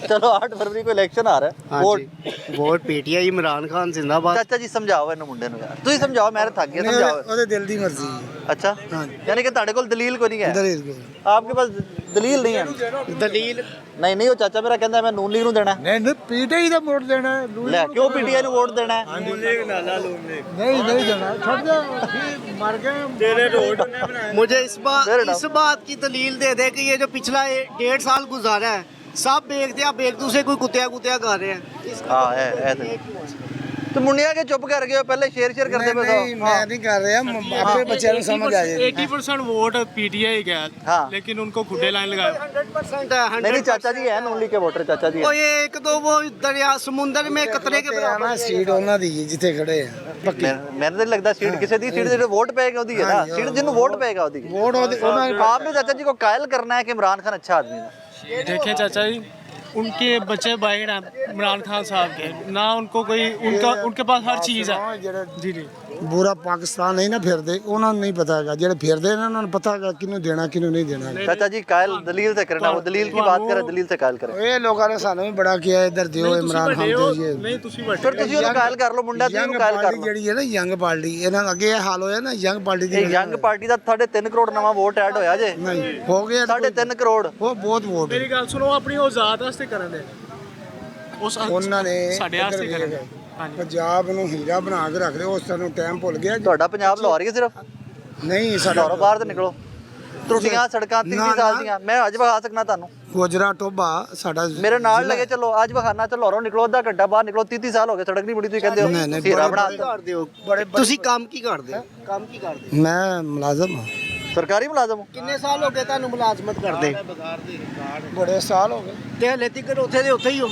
चलो 8 फरवरी को इलेक्शन आ रहा है, वोट पीटीआई इमरान खान जिंदाबाद। ਚਾਚਾ ਜੀ ਸਮਝਾਓ ਇਹਨੂੰ ਮੁੰਡੇ ਨੂੰ ਯਾਰ, ਤੁਸੀਂ ਸਮਝਾਓ, ਮੈਂ ਥੱਕ ਗਿਆ, ਸਮਝਾਓ। ਉਹਦੇ ਦਿਲ ਦੀ ਮਰਜ਼ੀ। अच्छा, यानी कि ਤੁਹਾਡੇ ਕੋਲ ਦਲੀਲ ਕੋਈ ਨਹੀਂ ਹੈ, आपके पास दलील नहीं है। ਦਲੀਲ नहीं नहीं, वो चाचा मेरा कहता है मैं नून लीग ਨੂੰ ਦੇਣਾ। ਨਹੀਂ ਪੀਟੀਆਈ ਦਾ ਵੋਟ ਦੇਣਾ ਹੈ। ਲੈ ਕਿਉਂ ਪੀਟੀਆਈ ਨੂੰ ਵੋਟ ਦੇਣਾ ਹੈ? ਨਹੀਂ ਦੇਣਾ, ਛੱਡ ਜਾ, ਮਰ ਗਏ ਤੇਰੇ ਰੋਡ ਨੇ ਬਣਾਏ। मुझे इस बात की दलील दे दे कि ये जो पिछला 1.5 साल गुजारा है सब बेचते आप एक दूसरे को कुत्तिया गा रहे हैं। हाँ है तो मुंडिया के चुप कर गए हो, पहले शेयर करते पे ਨਹੀਂ ਮੈਂ ਨਹੀਂ ਕਰ ਰਿਹਾ, ਆਪੇ ਬੱਚਿਆਂ ਨੂੰ ਸਮਝ ਆ ਜਾਏ। 80% वोट पीटीआई का है, हाँ। लेकिन उनको खुदे लाइन लगाए। 100% है, नहीं चाचा जी है नून लीग के वोटर, चाचा जी और ये एक दो वो दरिया समुंदर में कतरे के बराबर ਨਾ ਸੀਟ ਉਹਨਾਂ ਦੀ ਹੈ ਜਿੱਥੇ ਖੜੇ ਆ ਪੱਕੀ। ਮੈਨੂੰ ਤਾਂ ਲੱਗਦਾ ਸੀਟ ਕਿਸੇ ਦੀ ਸੀਟ ਜਿਹੜੇ ਵੋਟ ਪਏਗਾ ਉਹਦੀ ਹੈ ਨਾ, ਸੀਟ ਜਿਹਨੂੰ ਵੋਟ ਪਏਗਾ ਉਹਦੀ। ਵੋਟ आपने चाचा जी को कायल करना है कि इमरान खान अच्छा आदमी है। देखें चाचा जी, उनके बच्चे भाई ना इमरान खान साहब के, ना उनको कोई उनके पास हर चीज़ है। जी जी, ਪੂਰਾ ਪਾਕਿਸਤਾਨ ਨਹੀਂ ਨਾ ਫਿਰਦੇ, ਉਹਨਾਂ ਨੂੰ ਨਹੀਂ ਪਤਾ ਹੈਗਾ। ਜਿਹੜੇ ਫਿਰਦੇ ਨੇ ਉਹਨਾਂ ਨੂੰ ਪਤਾ ਹੈਗਾ ਕਿਹਨੂੰ ਦੇਣਾ ਕਿਹਨੂੰ ਨਹੀਂ ਦੇਣਾ। चाचा जी कायल दलील से करना, वो दलील की बात करे, दलील से कायल करे। ਇਹ ਲੋਕਾਂ ਨੇ ਸਾਨੂੰ ਵੀ ਬੜਾ ਕਿਹਾ ਇੱਧਰ ਦਿਓ ਇਮਰਾਨ ਖਾਨ ਦਿਓ ਜੀ। नहीं तुसी बड़े फिर ਤੁਸੀਂ ਉਹਨੂੰ ਕਾयल ਕਰ ਲਓ, ਮੁੰਡਾ ਤੁਸੀਂ ਉਹਨੂੰ ਕਾयल ਕਰ ਲਓ। ਜਿਹੜੀ ਹੈ ਨਾ ਯੰਗ ਪਾਰਟੀ, ਇਹਨਾਂ ਦਾ ਅੱਗੇ ਇਹ ਹਾਲ ਹੋਇਆ ਨਾ ਯੰਗ ਪਾਰਟੀ ਦੀ। ਇਹ ਯੰਗ ਪਾਰਟੀ ਦਾ 3.5 ਕਰੋੜ ਨਵਾਂ ਵੋਟ ਐਡ ਹੋਇਆ ਜੇ। ਨਹੀਂ ਹੋ ਗਿਆ 3.5 ਕਰੋੜ। ਉਹ ਬਹੁਤ ਵੋਟ मेरी गल सुनो, अपनी आजाद वास्ते करन दे, उस ਉਹਨਾਂ ਨੇ साडे वास्ते करन दे। ਪੰਜਾਬ ਨੂੰ ਹੀਰਾ ਬਣਾ ਕੇ ਰੱਖਦੇ, ਉਸ ਸਾਨੂੰ ਟਾਈਮ ਭੁੱਲ ਗਿਆ। ਤੁਹਾਡਾ ਪੰਜਾਬ ਲਾਹੌਰ ਹੀ ਹੈ ਸਿਰਫ, ਨਹੀਂ ਸਾਡਾ ਲਾਹੌਰੋਂ ਬਾਹਰ ਤੇ ਨਿਕਲੋ। ਟੁੱਟੀਆਂ ਸੜਕਾਂ 30 ਸਾਲ ਦੀਆਂ, ਮੈਂ ਅੱਜ ਵਿਖਾ ਸਕਣਾ ਤੁਹਾਨੂੰ। ਗੋਜਰਾ ਟੋਬਾ ਸਾਡਾ ਮੇਰੇ ਨਾਲ ਲੱਗੇ ਚਲੋ, ਅੱਜ ਵਿਖਾਣਾ, ਚਲੋ ਲਾਹੌਰੋਂ ਨਿਕਲੋ, ਅੱਧਾ ਘੰਟਾ ਬਾਹਰ ਨਿਕਲੋ। 30 ਸਾਲ ਹੋ ਗਏ, ਸੜਕ ਨਹੀਂ ਬਣੀ, ਤੁਸੀਂ ਕਹਿੰਦੇ ਹੋ ਹੀਰਾ ਬਣਾ ਦਿੱਤਾ। ਕਰਦੇ ਹੋ ਤੁਸੀਂ ਕੰਮ ਕੀ ਕਰਦੇ ਹੋ? ਕੰਮ ਕੀ ਕਰਦੇ ਹੋ? ਮੈਂ ਮੁਲਾਜ਼ਮ ਹਾਂ। ਸਰਕਾਰੀ ਮੁਲਾਜ਼ਮ ਹੋ? ਕਿੰਨੇ ਸਾਲ ਹੋ ਗਏ ਤੁਹਾਨੂੰ ਮੁਲਾਜ਼ਮਤ ਕਰਦੇ? ਬੜੇ ਸਾਲ ਹੋ ਗਏ। ਤੇ ਹਲੇ ਤੱਕ ਉੱਥੇ ਦੇ ਉੱਥੇ ਹੀ ਹੋ।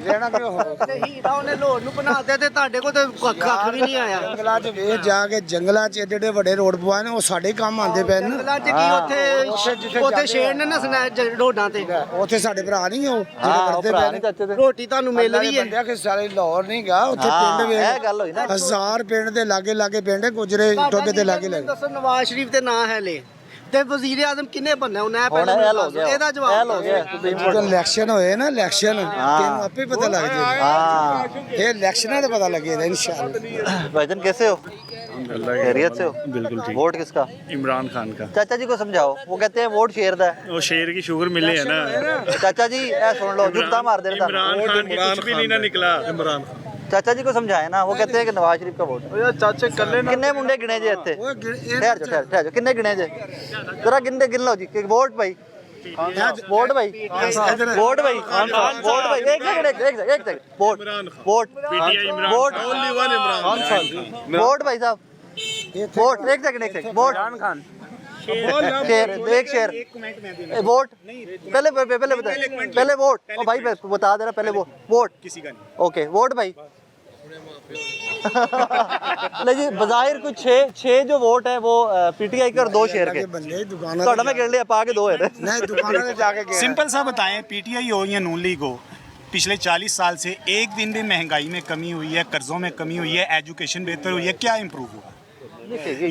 ਰਹਿਣਾ ਕਿਉਂ ਹੋ? ਤੇ ਹੀਰਾ ਉਹਨੇ ਲੋੜ ਨੂੰ ਬਣਾਤੇ ਤੇ ਤੁਹਾਡੇ ਕੋਲ ਤੇ ਕੱਖ ਵੀ ਨਹੀਂ ਆਇਆ। ਜੰਗਲਾਂ 'ਚ ਵੇਖ ਜਾ ਕੇ, ਜੰਗਲਾਂ 'ਚ ਏਡੇ ਏਡੇ ਵੱਡੇ ਰੋਡ ਪਵਾਏ ਨੇ, ਉਹ ਸਾਡੇ ਕੰਮ ਆਉਂਦੇ ਪਏ ਨੇ। ਜੰਗਲਾਂ 'ਚ ਕੀ ਉੱਥੇ ਸ਼ੇਰ ਨੇ ਨਸਣਾ ਰੋਡਾਂ ਤੇ। ਉੱਥੇ ਸਾਡੇ ਭਰਾ ਨਹੀਂ ਉਹ ਜਿਹੜੇ ਹਾਂ, ਉਹ ਵਰਦੇ ਭਰਾ ਪਏ ਨਹੀਂ ਨੇ। ਚਾਚੇ ਦੇ। ਰੋਟੀ ਤੁਹਾਨੂੰ ਮਿਲ ਰਹੀ ਹੈ। ਬੰਦਿਆ ਕਿ ਸਾਰੇ ਲਾਹੌਰ ਨਹੀਂ ਗਾ, ਉੱਥੇ ਹਾਂ, ਪਿੰਡ ਇਹ ਗੱਲ ਹੋਈ ਨਾ। 1000 ਪਿੰਡ ਦੇ ਲਾਗੇ ਲਾਗੇ ਪਿੰਡ, ਗੁਜਰੇ ਟੋਬੇ ਦੇ ਲਾਗੇ ਲਾਗੇ। ਦੱਸੋ ਨਵਾਜ਼ ਸ਼ਰੀਫ ਤੇ ਨਾਂ ਹੈ ਲੈ ਤੇ ਵਜ਼ੀਰ ਆਜ਼ਮ ਕਿੰਨੇ ਬਣਨਾ? ਉਹਨੇ ਹੁਣ ਪਹਿਲਾਂ ਇਹ ਹੋ ਗਿਆ, ਇਹਦਾ ਇਹ ਜਵਾਬ ਹੋ ਗਿਆ। ਜਦੋਂ ਇਲੈਕਸ਼ਨ ਹੋਏ ਨਾ, ਇਲੈਕਸ਼ਨ ਤੈਨੂੰ ਆਪੇ ਪਤਾ ਲੱਗ ਜਾਏਗਾ। हाँ ਇਹ ਇਲੈਕਸ਼ਨਾਂ ਦਾ ਪਤਾ ਲੱਗੇਗਾ इंशाल्लाह। भाईजान कैसे हो? खैरियत से हो? बिल्कुल ठीक। वोट किसका? इमरान खान का। चाचा जी को समझाओ, वो कहते हैं वोट शेर दा है। वो शेर की शुगर मिले है ना। चाचा जी ऐ सुन लो, जुत्ता मार देना था। इमरान खान की कुछ भी नहीं ना निकला। इमरान चाचा जी को समझाए ना, वो कहते हैं कि नवाज शरीफ का वोट। चाचे कल्ले किन्ने मुंडे गिने जे इत्थे? ठहर जाओ, किन्ने गिने जे? जरा गिन लो जी कि वोट भाई, वोट भाई, वोट भाई, वोट भाई, एक second, vote vote PTI Imran vote only one Imran Khan. Vote भाई साहब, वोट एक सेकंड, वोट शेर, एक शेर वोट। पहले बता, पहले वोट। ओ भाई बता दे रहा, पहले वोट किसी का नहीं। ओके वोट भाई। नहीं जी, बज़ाहिर कुछ 6 जो वोट है वो पीटीआई के और 2 शेर के। ਬੰਦੇ ਦੁਕਾਨਾਂ ਤੁਹਾਡਾ ਮੈਂ ਗਿਣ ਲਿਆ, ਪਾ ਕੇ 2 है। ਨਹੀਂ ਦੁਕਾਨਾਂ ਤੇ ਜਾ ਕੇ ਗਿਆ। सिंपल सा बताएं, पीटीआई हो या नून लीग हो, पिछले 40 साल से एक दिन भी महंगाई में कमी हुई है, कर्जों में कमी हुई है, एजुकेशन बेहतर हुई है, क्या इम्प्रूव हुआ?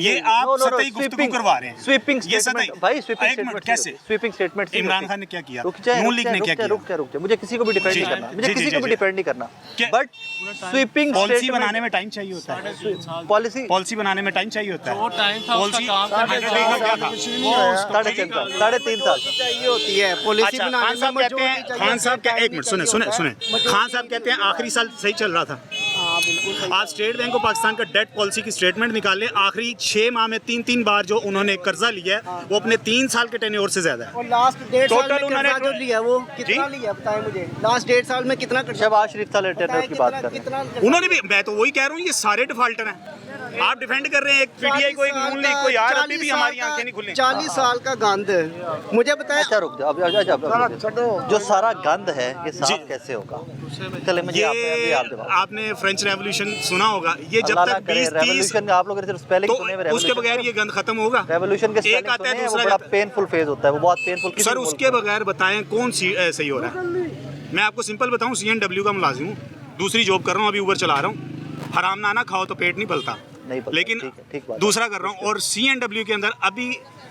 ये आप सतही गुफ्तगू करवा रहे हैं। स्वीपिंग ये स्टेटमेंट सतही भाई, स्वीपिंग एक मिनट, स्टेटमेंट कैसे? स्वीपिंग स्टेटमेंट इमरान खान ने क्या किया? रुक जाए, नून लीग ने क्या किया? रुक जाए, मुझे किसी को भी डिपेंड नहीं करना, मुझे जी, किसी जी, को भी जी। डिपेंड नहीं करना, क्या- बट स्वीपिंग पॉलिसी बनाने में टाइम चाहिए होता है। पॉलिसी बनाने में टाइम चाहिए होता वो है। टाइम था उसका पॉलिसी काम करने का। क्या था? 3.5 साल चाहिए होती है पॉलिसी अच्छा, बनाने खान साहब कहते हैं, खान साहब क्या, एक मिनट सुने, खान साहब कहते हैं आखिरी साल सही चल रहा था। आज स्टेट बैंक ऑफ पाकिस्तान का डेट पॉलिसी की स्टेटमेंट निकाले, आखिरी 6 माह में 3 बार जो उन्होंने कर्जा लिया है वो अपने 3 साल के टेन्योर से ज्यादा है। और लास्ट 1.5 साल टोटल में उन्होंने कर्जा जो लिया वो कितना लिया बताएं मुझे? लास्ट 1.5 साल में कितना कर्जा? शहबाज शरीफ था टेंडर की बात कर रहे हैं। कितना उन्होंने भी, मैं तो वही कह रहा हूँ, ये सारे डिफाल्टर हैं। आप डिफेंड कर रहे हैं एक पीटीआई को, एक नून लीग को, यार अभी भी हमारी आंखें नहीं खुली। 40 साल का गंद मुझे बताएं। अच्छा रुक जाओ, अब जो सारा गंद है ये साफ कैसे होगा? चले मुझे आप जवाब। आपने फ्रेंच रेवोल्यूशन सुना होगा, ये जब अल्लाह ना तक करे, 20-30 रेवोल्यूशन का आप लोग सिर्फ स्पेलिंग तो सुने हुए, उसके बगैर ये गंद खत्म होगा? रेवोल्यूशन के एक स्पेलिंग आता है, सुने हैं, वो दूसरा बड़ा जाता है। पेनफुल फेज होता है, वो बहुत पेनफुल। सर उसके बगैर बताएं कौन सी सही हो रहा है? मैं आपको सिंपल बताऊं, CNW का मुलाजिम हूँ, दूसरी जॉब कर रहा हूँ, अभी ऊबर चला रहा हूँ। हराम नाना खाओ तो पेट नहीं पलता, नहीं पलता, लेकिन ठीक है, ठीक बात है। दूसरा कर रहा हूँ। और CNW के अंदर अभी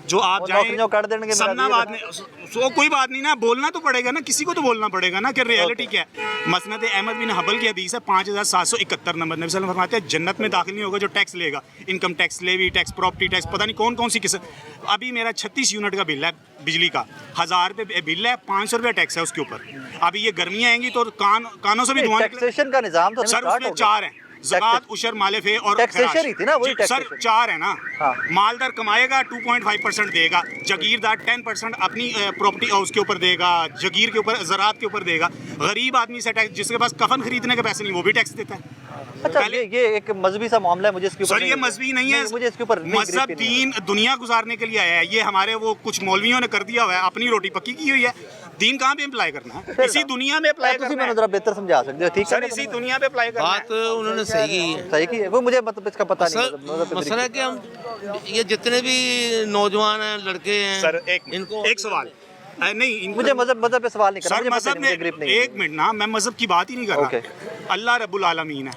जो आप वो जाएं नौकरियों काट देंगे, मेरा सबना भी बात नहीं, सो कोई बात नहीं ना, बोलना तो पड़ेगा ना, किसी को तो बोलना पड़ेगा ना कि रियलिटी क्या है। मसनद अहमद बिन हबल की हदीस है 5771 नंबर, नबी सल्लल्लाहु अलैहि वसल्लम फरमाते हैं जन्नत में दाखिल नहीं होगा जो टैक्स लेगा, income tax, levy tax, property tax, पता नहीं कौन कौन सी किस्म। अभी मेरा 36 यूनिट का बिल है बिजली का, 1000 रुपये बिल है, 500 रुपये टैक्स है उसके ऊपर। अभी ये गर्मियाँ आएंगी तो कानों से भी धुआं निकले- टैक्सेशन का निजाम तो सर स्टार्ट उसमें हो गया। 4 हैं, ज़कात, उशर, माले-फे और टैक्सेशन खराज। ही थी ना, वही जी, सर टैक्सेशन। 4 है ना। हाँ। मालदार कमाएगा 2.5% देगा, जागीरदार 10% अपनी प्रॉपर्टी उसके ऊपर देगा, जागीर के ऊपर, ज़रात के ऊपर देगा। गरीब आदमी से टैक्स, जिसके पास कफन खरीदने के पैसे नहीं वो भी टैक्स देता है। अच्छा, पहले- ये एक मजहबी सा मामला है, मुझे इसके ऊपर सर ये मजहबी नहीं है, मुझे इसके ऊपर नहीं, मजहब ग्रिप ही नहीं है। दीन दुनिया गुजारने के लिए आया है। ये हमारे वो कुछ मौलवियों ने कर दिया हुआ है, अपनी रोटी पक्की की हुई है। दीन कहाँ पे अप्लाई करना है? इसी दुनिया में अप्लाई तुसी करना मैंने है। जरा बेहतर समझा सकते हो, ठीक है सर ना? इसी दुनिया पे अप्लाई करना है। बात उन्होंने सही की है। सही की है वो, मुझे मतलब इसका पता नहीं सर मतलब मसला है कि हम ये जितने भी नौजवान हैं, लड़के हैं, सर इनको एक सवाल नहीं इनको- मुझे मजहब पे सवाल नहीं करना, सर मुझे पता मजहब नहीं, मुझे ग्रिप में नहीं है। एक मिनट ना, मैं मजहब की बात ही नहीं कर रहा। ओके। अल्लाह रब्बुल आलमीन है,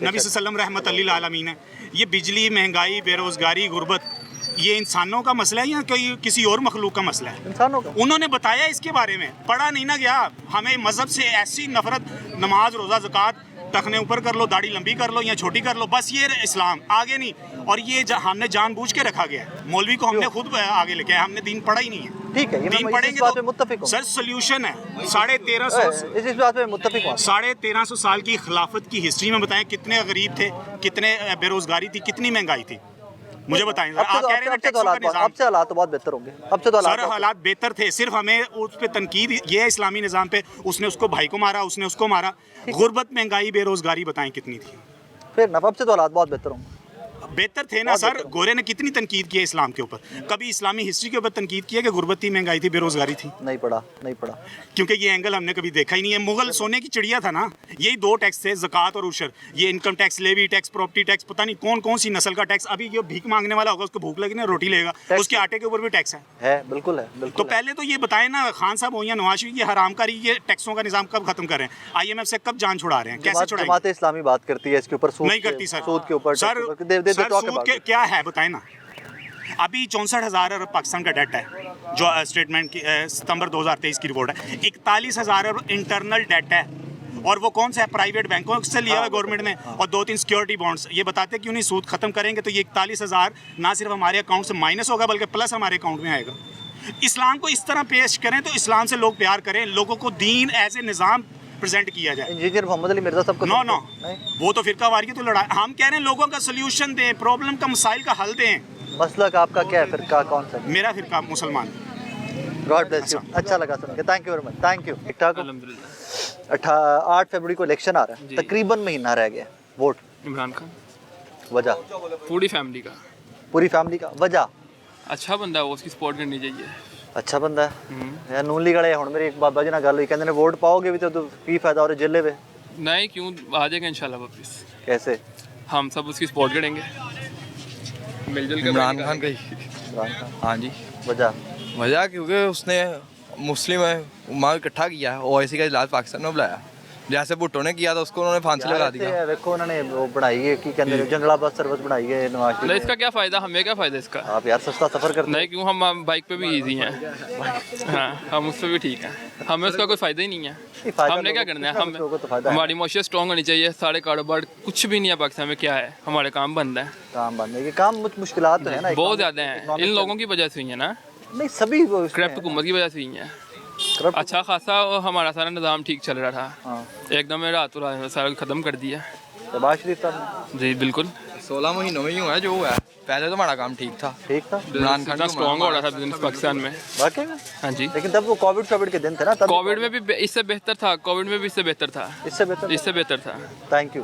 नबी सल्लल्लाहु रहमत लिल आलमीन है। ये बिजली, महंगाई, बेरोजगारी, गुर्बत, ये इंसानों का मसला है या कोई किसी और मखलूक का मसला है? इंसानों का उन्होंने बताया इसके बारे में, पढ़ा नहीं ना गया। हमें मजहब से ऐसी नफरत, नमाज, रोज़ा, ज़कात, टखने ऊपर कर लो, दाढ़ी लंबी कर लो या छोटी कर लो, बस ये इस्लाम, आगे नहीं। और ये हमने जानबूझ के रखा गया है। मौलवी को हमने खुद आगे लेके आए, हमने दीन पढ़ा ही नहीं है। ठीक है, ये दीन मैं इस पढ़ेंगे बात पे तो मुत्तफिक हूँ। सर सोल्यूशन है 1350 इस बात पे मुत्तफिक हूँ। 1350 साल की खिलाफत की हिस्ट्री में बताएं कितने गरीब थे, कितने बेरोजगारी थी, कितनी महंगाई थी, मुझे बताएं। अब आप कह रहे हैं ना से तो टैक्सों का निजाम, अब से हालात तो बहुत बेहतर होंगे। अब से तो सर हालात बेहतर थे, सिर्फ हमें उस पे तनकीद ये है इस्लामी निज़ाम पे, उसने उसको भाई को मारा, उसने उसको मारा। गुर्बत, महंगाई, बेरोजगारी बताएं कितनी थी? फिर ना अब से तो हालात बहुत बेहतर होंगे। बेहतर थे ना सर। गोरे ने कितनी तनकीद की है इस्लाम के ऊपर, कभी इस्लामी हिस्ट्री के ऊपर तनकीद की है कि गुर्बत थी, महंगाई थी, बेरोजगारी थी? नहीं पड़ा, नहीं पड़ा। क्योंकि ये एंगल हमने कभी देखा ही नहीं है। मुगल सोने की चिड़िया था ना, यही 2 टैक्स थे, ज़कात और उशर। ये income tax, levy tax, property tax, पता नहीं कौन कौन सी नस्ल का टैक्स। अभी ये भीख मांगने वाला होगा, उसको भूख लगी ना, रोटी लेगा, उसके आटे के ऊपर भी टैक्स है। बिल्कुल है, तो बिल्कुल है। पहले तो ये बताएं ना खान साहब हो या नवाज शरीफ, ये हरामकारी, ये टैक्सों का निजाम कब खत्म करें? IMF से कब जान छुड़ा रहे हैं, कैसे छुड़ाएंगे? जमात इस्लामी बात करती है इसके ऊपर, सूद नहीं करती सर। सूद के ऊपर सर सर सूद के क्या है बताएं ना। अभी 64,000 अरब पाकिस्तान का डेट है, जो स्टेटमेंट की सितंबर 2023 की रिपोर्ट है। 41,000 अरब इंटरनल डेट है, और वो कौन सा है? प्राइवेट बैंकों से लिया हुआ है गवर्नमेंट ने, और 2-3 सिक्योरिटी बॉन्ड्स। ये बताते क्यों नहीं सूद खत्म करेंगे तो ये 41,000 ना सिर्फ हमारे अकाउंट से माइनस होगा बल्कि प्लस हमारे अकाउंट में आएगा। इस्लाम को इस तरह पेश करें तो इस्लाम से लोग प्यार करें, लोगों को दीन एज ए निज़ाम प्रेजेंट किया जाए। इंजीनियर मोहम्मद अली मिर्जा साहब को नो नो, नहीं? वो तो फिरका वारी तो लड़ाई। हम कह रहे हैं लोगों का सोल्यूशन दें, प्रॉब्लम का, मसाइल का हल दें। मसला का आपका क्या है, फिर कौन सा? मेरा फिरका मुसलमान। गॉड ब्लेस यू, अच्छा लगा सुन के, thank you very much, thank you. ठीक ठाक हो? अल्हम्दुलिल्लाह। 8 फरवरी को इलेक्शन आ रहा है, तकरीबन महीना रह गया। वोट इमरान खान, वजह पूरी फैमिली का पूरी फैमिली का वजह अच्छा बंदा है, वो उसकी सपोर्ट करनी चाहिए। अच्छा बंदा है यार। ਨੂਨ ਲੀਗ ਵਾਲੇ ਹੁਣ ਮੇਰੀ ਇੱਕ ਬਾਬਾ ਜੀ ਨਾਲ ਗੱਲ ਹੋਈ, ਕਹਿੰਦੇ ਨੇ ਵੋਟ ਪਾਓਗੇ ਵੀ तो ਕੀ फायदा और जेले में नहीं क्यों, आ जाएगा इंशाल्लाह वापस। कैसे? हम सब उसकी सपोर्ट करेंगे, मिलजुल के इमरान खान का ही। इमरान खान, हाँ जी। वजह क्योंकि उसने मुस्लिम है वहाँ इकट्ठा किया है, ओवैसी का इलाज पाकिस्तान में बुलाया, जैसे भुट्टो ने किया था उसको उन्होंने फांसी लगा दी। देखो उन्होंने वो बनाई है की कहते हैं जंगला बस सर्विस बनाई है नवाज शरीफ नहीं, ने। इसका क्या फ़ायदा, हमें क्या फ़ायदा इसका? आप यार सस्ता सफर करते नहीं क्यों, हम बाइक पे भी इजी हैं। हाँ, हम उस पर भी ठीक हैं, हमें उसका कोई फ़ायदा ही नहीं है। फायदा हमने क्या करना है? हम लोगों को तो फायदा है। हमारी मुआशरत स्ट्रॉन्ग होनी चाहिए, सारे कारोबार कुछ भी नहीं है पाकिस्तान में। क्या है, हमारे काम बंद है, काम बंद है, ये काम मुश्किलात तो है ना, बहुत ज़्यादा हैं। इन लोगों की वजह से हुई है ना, नहीं सभी करप्ट हुकूमत की वजह से हुई है। अच्छा खासा हमारा सारा निज़ाम ठीक चल रहा था, एकदम रात रात सारा ख़त्म कर दिया। नवाज शरीफ साहब जी बिल्कुल, 16 महीनों में ही हुआ है जो हुआ है, पहले तो हमारा काम ठीक था। ठीक था इमरान खान इतना स्ट्रॉन्ग हो रहा था बिजनेस पाकिस्तान में। वाकई में, हाँ जी, लेकिन तब वो कोविड के दिन थे ना, तब कोविड में भी इससे बेहतर था, कोविड में भी इससे बेहतर था, इससे बेहतर इससे बेहतर था। Thank you.